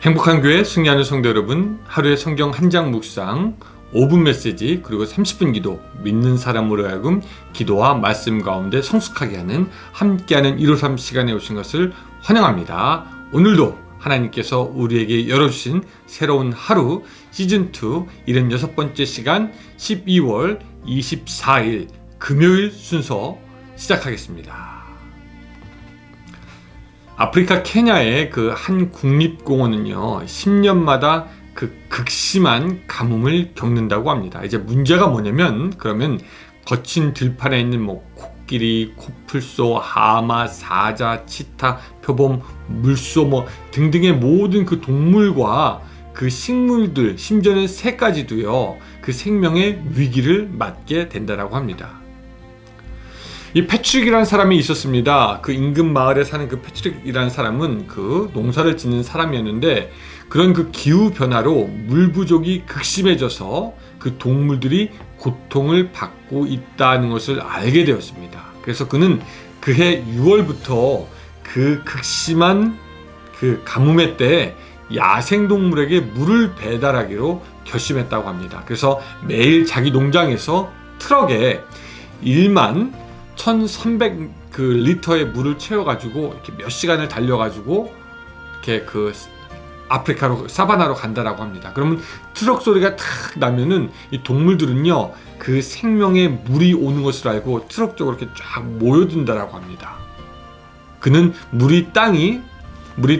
행복한 교회 승리하는 성도 여러분, 하루에 성경 한 장 묵상, 5분 메시지, 그리고 30분 기도, 믿는 사람으로 하여금 기도와 말씀 가운데 성숙하게 하는 함께하는 153 시간에 오신 것을 환영합니다. 오늘도 하나님께서 우리에게 열어주신 새로운 하루 시즌2 76번째 시간 12월 24일 금요일 순서 시작하겠습니다. 아프리카 케냐의 그 한 국립공원은요, 10년마다 그 극심한 가뭄을 겪는다고 합니다. 이제 문제가 뭐냐면, 그러면 거친 들판에 있는 코끼리, 코뿔소, 하마, 사자, 치타, 표범, 물소 등등의 모든 그 동물과 그 식물들, 심지어는 새까지도요, 그 생명의 위기를 맞게 된다라고 합니다. 이 패트릭이라는 사람이 있었습니다. 그 인근 마을에 사는 그 패트릭이라는 사람은 그 농사를 짓는 사람이었는데, 그런 그 기후 변화로 물 부족이 극심해져서 그 동물들이 고통을 받고 있다는 것을 알게 되었습니다. 그래서 그는 그해 6월부터 그 극심한 그 가뭄의 때에 야생동물에게 물을 배달하기로 결심했다고 합니다. 그래서 매일 자기 농장에서 트럭에 1만 1,300 그 리터의 물을 채워가지고 이렇게 몇 시간을 달려가지고 이렇게 그 아프리카로 사바나로 간다라고 합니다. 그러면 트럭 소리가 탁 나면은 이 동물들은요, 그 생명의 물이 오는 것을 알고 트럭 쪽으로 이렇게 쫙 모여든다라고 합니다. 그는 물이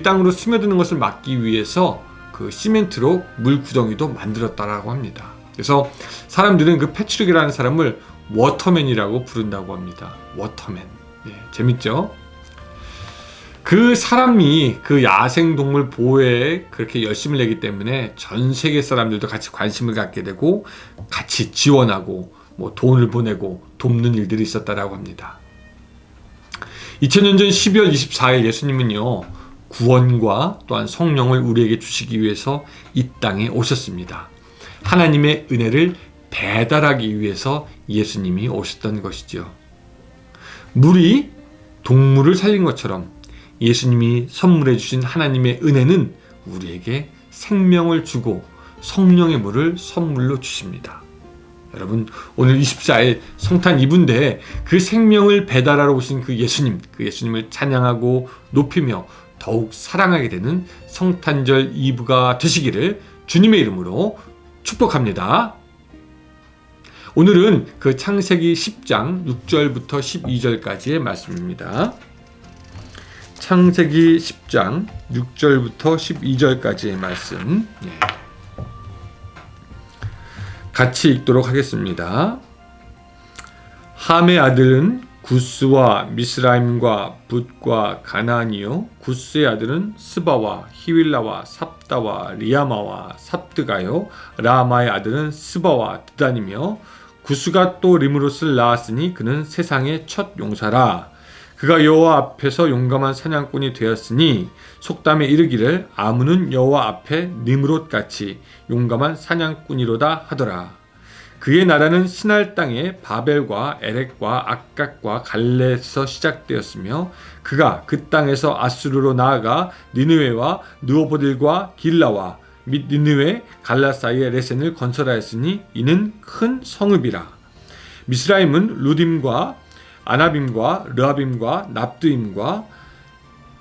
땅으로 스며드는 것을 막기 위해서 그 시멘트로 물 구덩이도 만들었다라고 합니다. 그래서 사람들은 그 패트릭이라는 사람을 워터맨이라고 부른다고 합니다. 워터맨. 예, 재밌죠? 그 사람이 그 야생동물 보호에 그렇게 열심을 내기 때문에 전 세계 사람들도 같이 관심을 갖게 되고 같이 지원하고 돈을 보내고 돕는 일들이 있었다라고 합니다. 2000년 전 12월 24일 예수님은요, 구원과 또한 성령을 우리에게 주시기 위해서 이 땅에 오셨습니다. 하나님의 은혜를 배달하기 위해서 예수님이 오셨던 것이죠. 물이 동물을 살린 것처럼 예수님이 선물해 주신 하나님의 은혜는 우리에게 생명을 주고 성령의 물을 선물로 주십니다. 여러분, 오늘 24일 성탄 이브인데 그 생명을 배달하러 오신 그 예수님을 찬양하고 높이며 더욱 사랑하게 되는 성탄절 이브가 되시기를 주님의 이름으로 축복합니다. 오늘은 그 창세기 10장 6절부터 12절까지의 말씀입니다. 창세기 10장 6절부터 12절까지의 말씀, 같이 읽도록 하겠습니다. 함의 아들은 구스와 미스라임과 붓과 가나안이요, 구스의 아들은 스바와 히윌라와 삽다와 리아마와 삽드가요, 라마의 아들은 스바와 드단이며, 구스가 또 리므롯을 낳았으니 그는 세상의 첫 용사라. 그가 여호와 앞에서 용감한 사냥꾼이 되었으니 속담에 이르기를 아문은 여호와 앞에 니므롯같이 용감한 사냥꾼이로다 하더라. 그의 나라는 시날 땅의 바벨과 에렉과 악각과 갈렛에서 시작되었으며, 그가 그 땅에서 아수르로 나아가 니느웨와 느오보딜과 길라와 및 니느웨 갈라 사이에 레센을 건설하였으니 이는 큰 성읍이라. 미스라임은 루딤과 아나빔과 르아빔과 납드임과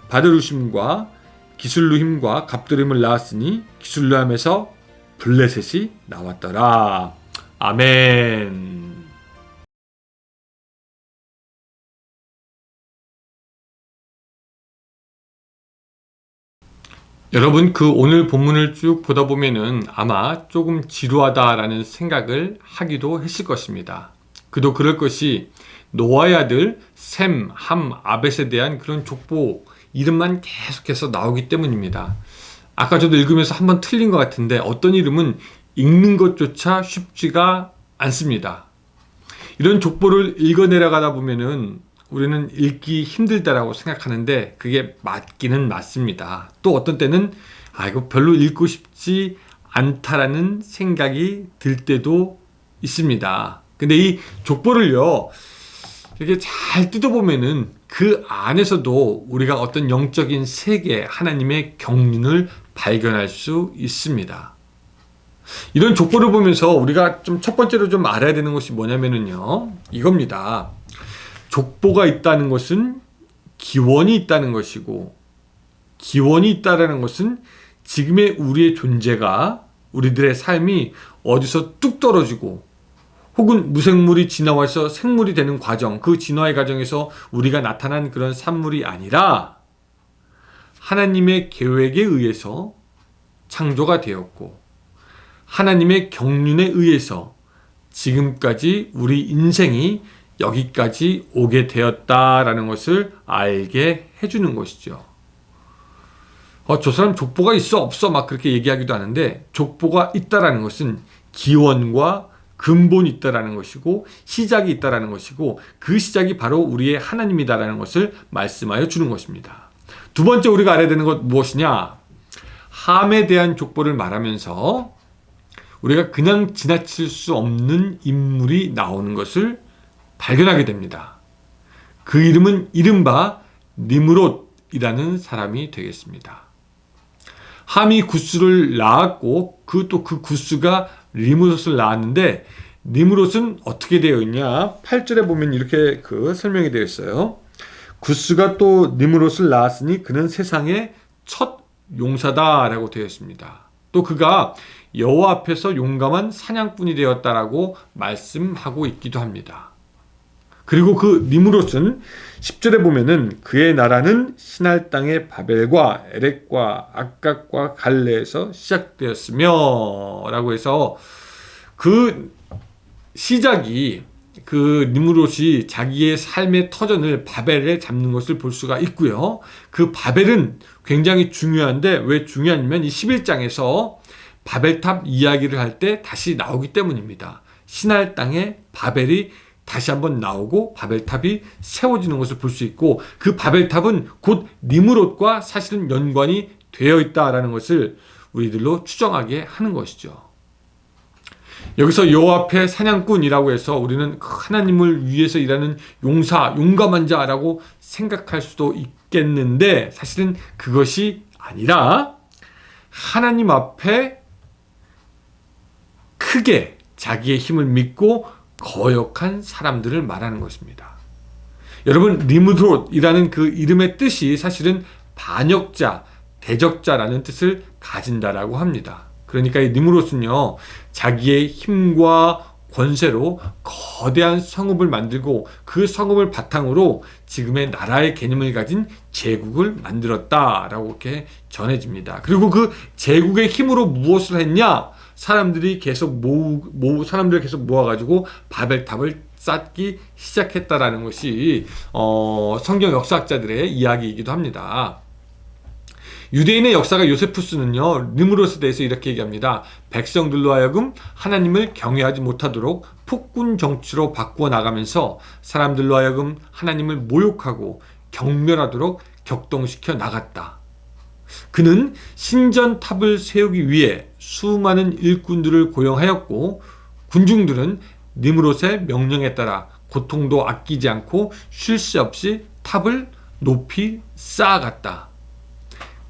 바드루심과 기술루힘과 갑드림을 낳았으니 기술루함에서 블레셋이 나왔더라. 아멘. 여러분, 그 오늘 본문을 쭉 보다 보면은 아마 조금 지루하다라는 생각을 하기도 했을 것입니다. 그도 그럴 것이 노아의 아들 셈, 함, 아벳에 대한 그런 족보 이름만 계속해서 나오기 때문입니다. 아까 저도 읽으면서 한번 틀린 것 같은데, 어떤 이름은 읽는 것조차 쉽지가 않습니다. 이런 족보를 읽어내려가다 보면은 우리는 읽기 힘들다라고 생각하는데 그게 맞기는 맞습니다. 또 어떤 때는 이거 별로 읽고 싶지 않다라는 생각이 들 때도 있습니다. 근데 이 족보를요, 이렇게 잘 뜯어보면은 그 안에서도 우리가 어떤 영적인 세계, 하나님의 경륜을 발견할 수 있습니다. 이런 족보를 보면서 우리가 좀 첫 번째로 좀 알아야 되는 것이 뭐냐면요, 이겁니다. 족보가 있다는 것은 기원이 있다는 것이고, 기원이 있다는 것은 지금의 우리의 존재가, 우리들의 삶이 어디서 뚝 떨어지고 혹은 무생물이 진화해서 생물이 되는 과정, 그 진화의 과정에서 우리가 나타난 그런 산물이 아니라 하나님의 계획에 의해서 창조가 되었고, 하나님의 경륜에 의해서 지금까지 우리 인생이 여기까지 오게 되었다라는 것을 알게 해주는 것이죠. 저 사람 족보가 있어 없어 막 그렇게 얘기하기도 하는데, 족보가 있다라는 것은 기원과 근본이 있다라는 것이고 시작이 있다라는 것이고, 그 시작이 바로 우리의 하나님이다라는 것을 말씀하여 주는 것입니다. 두 번째 우리가 알아야 되는 것 무엇이냐? 함에 대한 족보를 말하면서 우리가 그냥 지나칠 수 없는 인물이 나오는 것을 발견하게 됩니다. 그 이름은 이른바 니므롯이라는 사람이 되겠습니다. 함이 구스를 낳았고 그 구스가 니므롯을 낳았는데, 니므롯은 어떻게 되어 있냐? 8절에 보면 이렇게 설명이 되어 있어요. 구스가 또 니므롯을 낳았으니 그는 세상의 첫 용사다라고 되어 있습니다. 또 그가 여호와 앞에서 용감한 사냥꾼이 되었다라고 말씀하고 있기도 합니다. 그리고 그 니므롯은 10절에 보면은 그의 나라는 신할 땅의 바벨과 에렉과 악각과 갈레에서 시작되었으며 라고 해서, 그 시작이 그 니므롯이 자기의 삶의 터전을 바벨에 잡는 것을 볼 수가 있고요. 그 바벨은 굉장히 중요한데, 왜 중요하냐면 이 11장에서 바벨탑 이야기를 할 때 다시 나오기 때문입니다. 신할 땅에 바벨이 다시 한번 나오고 바벨탑이 세워지는 것을 볼 수 있고, 그 바벨탑은 곧 니므롯과 사실은 연관이 되어 있다라는 것을 우리들로 추정하게 하는 것이죠. 여기서 여호와 앞에 사냥꾼이라고 해서 우리는 하나님을 위해서 일하는 용사, 용감한 자라고 생각할 수도 있겠는데, 사실은 그것이 아니라 하나님 앞에 크게 자기의 힘을 믿고 거역한 사람들을 말하는 것입니다. 여러분, 니므롯이라는 그 이름의 뜻이 사실은 반역자, 대적자라는 뜻을 가진다라고 합니다. 그러니까 이 니므롯은요, 자기의 힘과 권세로 거대한 성읍을 만들고 그 성읍을 바탕으로 지금의 나라의 개념을 가진 제국을 만들었다라고 이렇게 전해집니다. 그리고 그 제국의 힘으로 무엇을 했냐? 사람들을 계속 모아가지고 바벨탑을 쌓기 시작했다라는 것이 성경 역사학자들의 이야기이기도 합니다. 유대인의 역사가 요세푸스는요, 니므롯에 대해서 이렇게 얘기합니다. 백성들로 하여금 하나님을 경외하지 못하도록 폭군 정치로 바꾸어 나가면서 사람들로 하여금 하나님을 모욕하고 경멸하도록 격동시켜 나갔다. 그는 신전탑을 세우기 위해 수많은 일꾼들을 고용하였고, 군중들은 니므롯의 명령에 따라 고통도 아끼지 않고 쉴 새 없이 탑을 높이 쌓아갔다.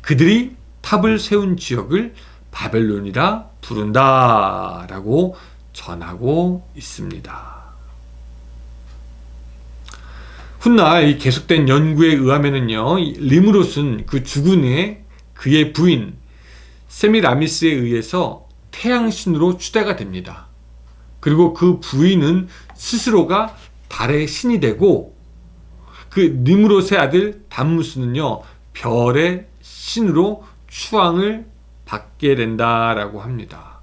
그들이 탑을 세운 지역을 바벨론이라 부른다라고 전하고 있습니다. 훗날 이 계속된 연구에 의하면은요, 니므롯은 그 죽은 후에 그의 부인 세미라미스에 의해서 태양신으로 추대가 됩니다. 그리고 그 부인은 스스로가 달의 신이 되고, 그 니므롯의 아들 담무스는요, 별의 신으로 추앙을 받게 된다라고 합니다.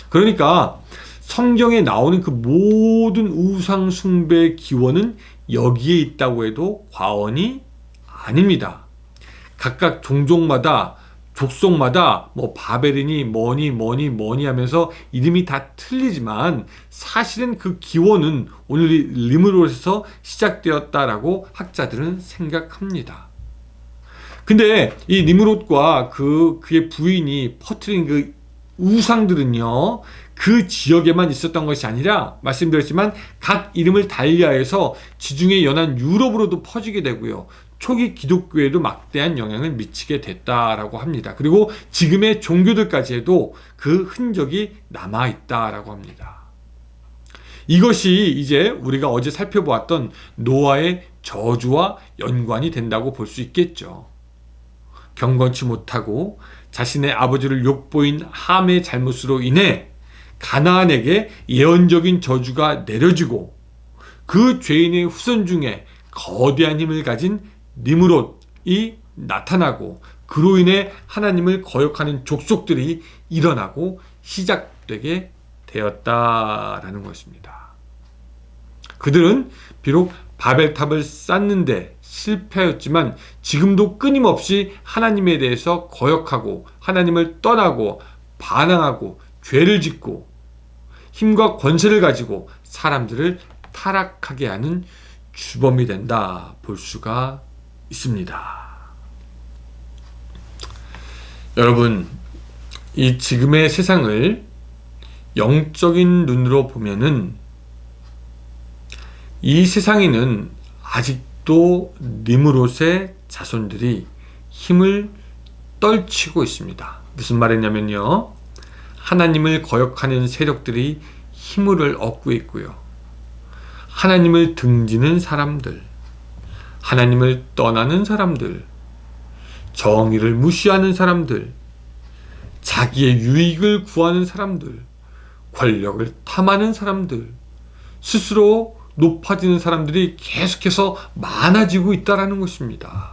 그러니까 성경에 나오는 그 모든 우상 숭배의 기원은 여기에 있다고 해도 과언이 아닙니다. 각각 종족마다, 족속마다 바벨이니 뭐니 하면서 이름이 다 틀리지만, 사실은 그 기원은 오늘 니므롯에서 시작되었다라고 학자들은 생각합니다. 근데 이 니므롯과 그의 부인이 퍼뜨린 그 우상들은요, 그 지역에만 있었던 것이 아니라 말씀드렸지만 각 이름을 달리하여서 지중해 연안 유럽으로도 퍼지게 되고요, 초기 기독교에도 막대한 영향을 미치게 됐다라고 합니다. 그리고 지금의 종교들까지도 그 흔적이 남아있다라고 합니다. 이것이 이제 우리가 어제 살펴보았던 노아의 저주와 연관이 된다고 볼 수 있겠죠. 경건치 못하고 자신의 아버지를 욕보인 함의 잘못으로 인해 가나안에게 예언적인 저주가 내려지고 그 죄인의 후손 중에 거대한 힘을 가진 니므롯이 나타나고 그로 인해 하나님을 거역하는 족속들이 일어나고 시작되게 되었다라는 것입니다. 그들은 비록 바벨탑을 쌓는데 실패하였지만 지금도 끊임없이 하나님에 대해서 거역하고 하나님을 떠나고 반항하고 죄를 짓고 힘과 권세를 가지고 사람들을 타락하게 하는 주범이 된다 볼 수가 있습니다. 여러분, 이 지금의 세상을 영적인 눈으로 보면은 이 세상에는 아직도 니므롯의 자손들이 힘을 떨치고 있습니다. 무슨 말이냐면요, 하나님을 거역하는 세력들이 힘을 얻고 있고요, 하나님을 등지는 사람들, 하나님을 떠나는 사람들, 정의를 무시하는 사람들, 자기의 유익을 구하는 사람들, 권력을 탐하는 사람들, 스스로 높아지는 사람들이 계속해서 많아지고 있다는 것입니다.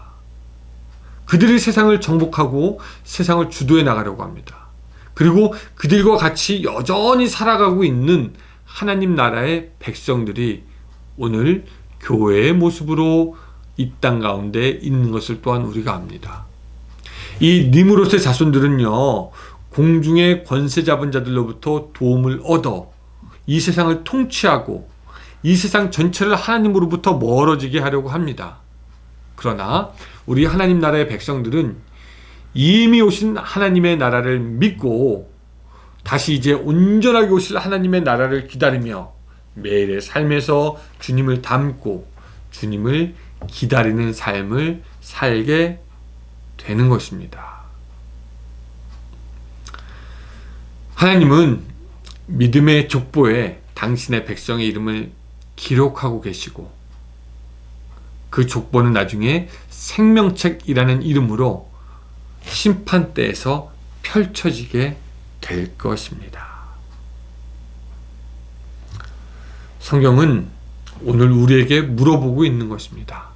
그들이 세상을 정복하고 세상을 주도해 나가려고 합니다. 그리고 그들과 같이 여전히 살아가고 있는 하나님 나라의 백성들이 오늘 교회의 모습으로 이 땅 가운데 있는 것을 또한 우리가 압니다. 이 니므롯의 자손들은요, 공중의 권세 잡은 자들로부터 도움을 얻어 이 세상을 통치하고 이 세상 전체를 하나님으로부터 멀어지게 하려고 합니다. 그러나 우리 하나님 나라의 백성들은 이미 오신 하나님의 나라를 믿고 다시 이제 온전하게 오실 하나님의 나라를 기다리며 매일의 삶에서 주님을 닮고 주님을 기다리는 삶을 살게 되는 것입니다. 하나님은 믿음의 족보에 당신의 백성의 이름을 기록하고 계시고 그 족보는 나중에 생명책이라는 이름으로 심판대에서 펼쳐지게 될 것입니다. 성경은 오늘 우리에게 물어보고 있는 것입니다.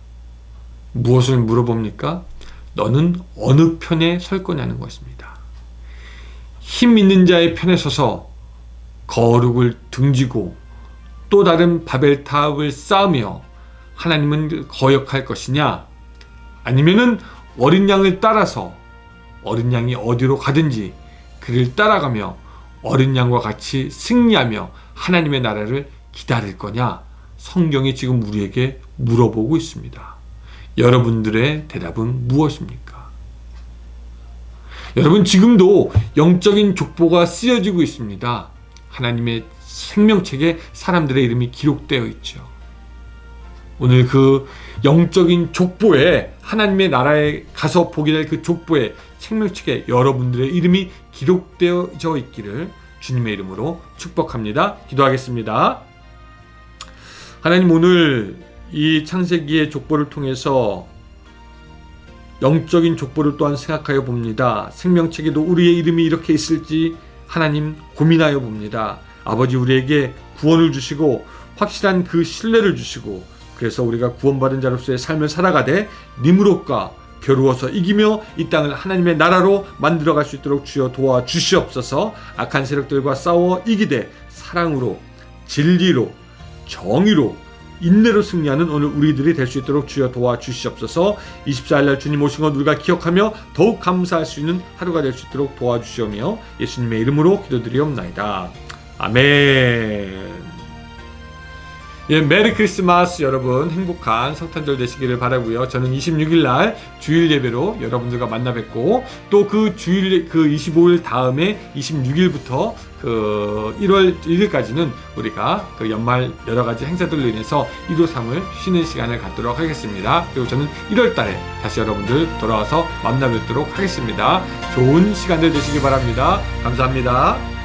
무엇을 물어봅니까? 너는 어느 편에 설 거냐는 것입니다. 힘 있는 자의 편에 서서 거룩을 등지고 또 다른 바벨탑을 쌓으며 하나님은 거역할 것이냐, 아니면은 어린 양을 따라서 어린 양이 어디로 가든지 그를 따라가며 어린 양과 같이 승리하며 하나님의 나라를 기다릴 거냐? 성경이 지금 우리에게 물어보고 있습니다. 여러분들의 대답은 무엇입니까? 여러분, 지금도 영적인 족보가 쓰여지고 있습니다. 하나님의 생명책에 사람들의 이름이 기록되어 있죠. 오늘 그 영적인 족보에, 하나님의 나라에 가서 보게 될 그 족보에, 생명책에 여러분들의 이름이 기록되어져 있기를 주님의 이름으로 축복합니다. 기도하겠습니다. 하나님, 오늘 이 창세기의 족보를 통해서 영적인 족보를 또한 생각하여 봅니다. 생명책에도 우리의 이름이 이렇게 있을지 하나님 고민하여 봅니다. 아버지, 우리에게 구원을 주시고 확실한 그 신뢰를 주시고, 그래서 우리가 구원받은 자로서의 삶을 살아가되 니므롯과 겨루어서 이기며 이 땅을 하나님의 나라로 만들어갈 수 있도록 주여 도와주시옵소서. 악한 세력들과 싸워 이기되 사랑으로, 진리로, 정의로, 인내로 승리하는 오늘 우리들이 될 수 있도록 주여 도와주시옵소서. 24일날 주님 오신 것 우리가 기억하며 더욱 감사할 수 있는 하루가 될 수 있도록 도와주시오며 예수님의 이름으로 기도드리옵나이다. 아멘. 예, 메리 크리스마스 여러분. 행복한 성탄절 되시기를 바라고요. 저는 26일 날 주일 예배로 여러분들과 만나 뵙고 또 그 주일 그 25일 다음에 26일부터 그 1월 1일까지는 우리가 그 연말 여러 가지 행사들로 인해서 1, 2, 3을 쉬는 시간을 갖도록 하겠습니다. 그리고 저는 1월 달에 다시 여러분들 돌아와서 만나 뵙도록 하겠습니다. 좋은 시간들 되시기 바랍니다. 감사합니다.